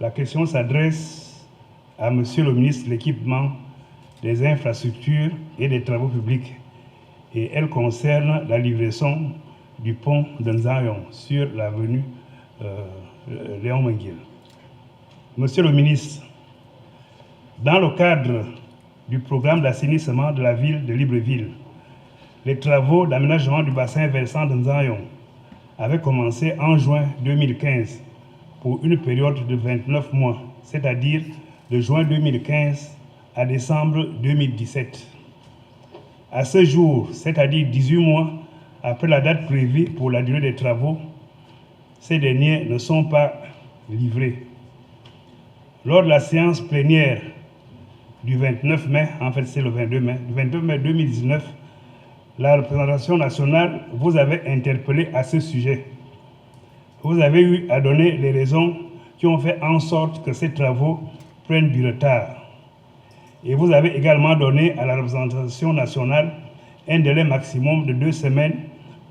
La question s'adresse à Monsieur le ministre de l'Équipement, des Infrastructures et des Travaux publics et elle concerne la livraison du pont de Nzayon sur l'avenue Léon Menguil. Monsieur le ministre, dans le cadre du programme d'assainissement de la ville de Libreville, les travaux d'aménagement du bassin versant de Nzayon avaient commencé en juin 2015 pour une période de 29 mois, c'est-à-dire de juin 2015 à décembre 2017. À ce jour, c'est-à-dire 18 mois après la date prévue pour la durée des travaux, ces derniers ne sont pas livrés. Lors de la séance plénière du 29 mai, en fait c'est le 22 mai, du 29 mai 2019, la représentation nationale vous avait interpellé à ce sujet. Vous avez eu à donner les raisons qui ont fait en sorte que ces travaux prennent du retard. Et vous avez également donné à la représentation nationale un délai maximum de 2 semaines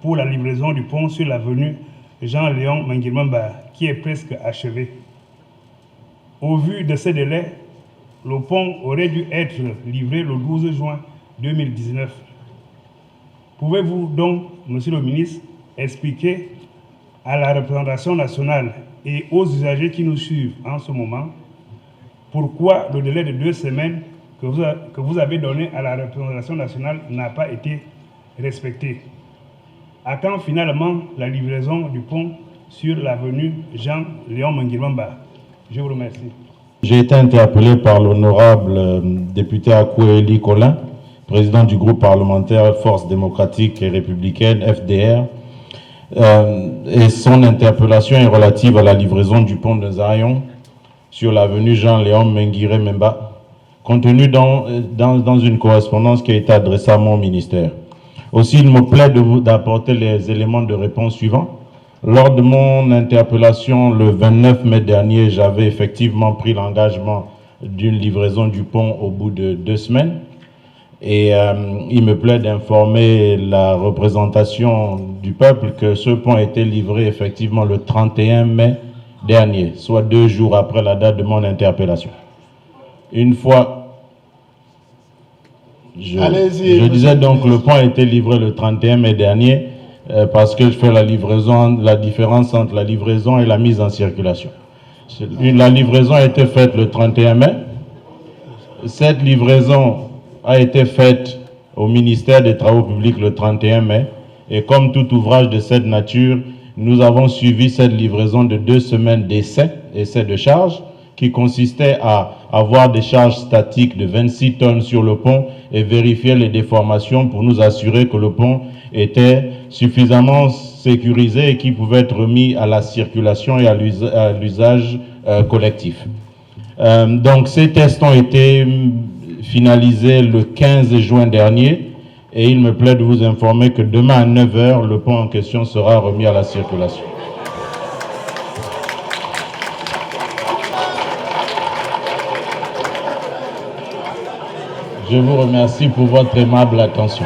pour la livraison du pont sur l'avenue Jean-Léon Menguil-Mamba, qui est presque achevé. Au vu de ce délai, le pont aurait dû être livré le 12 juin 2019. Pouvez-vous donc, Monsieur le ministre, expliquer à la représentation nationale et aux usagers qui nous suivent en ce moment pourquoi le délai de 2 semaines que vous avez donné à la représentation nationale n'a pas été respecté? À quand finalement la livraison du pont sur l'avenue Jean-Léon Menguil-Mamba? Je vous remercie. J'ai été interpellé par l'honorable député Akoueli Colin, président du groupe parlementaire Force démocratique et républicaine, FDR, et son interpellation est relative à la livraison du pont de Nzayon sur l'avenue Jean-Léon Menguil-Mamba, contenu dans une correspondance qui a été adressée à mon ministère. Aussi, il me plaît d'apporter les éléments de réponse suivants. Lors de mon interpellation le 29 mai dernier, j'avais effectivement pris l'engagement d'une livraison du pont au bout de 2 semaines. Et il me plaît d'informer la représentation du peuple que ce pont a été livré effectivement le 31 mai dernier, soit 2 jours après la date de mon interpellation. Une fois... Je disais donc que le pont a été livré le 31 mai dernier parce que je fais la différence entre la livraison et la mise en circulation. La livraison a été faite le 31 mai. Cette livraison a été faite au ministère des Travaux publics le 31 mai. Et comme tout ouvrage de cette nature, nous avons suivi cette livraison de 2 semaines d'essai de charge, qui consistait à avoir des charges statiques de 26 tonnes sur le pont et vérifier les déformations pour nous assurer que le pont était suffisamment sécurisé et qu'il pouvait être remis à la circulation et à l'usage collectif. Donc ces tests ont été finalisés le 15 juin dernier et il me plaît de vous informer que demain à 9 h, le pont en question sera remis à la circulation. Je vous remercie pour votre aimable attention.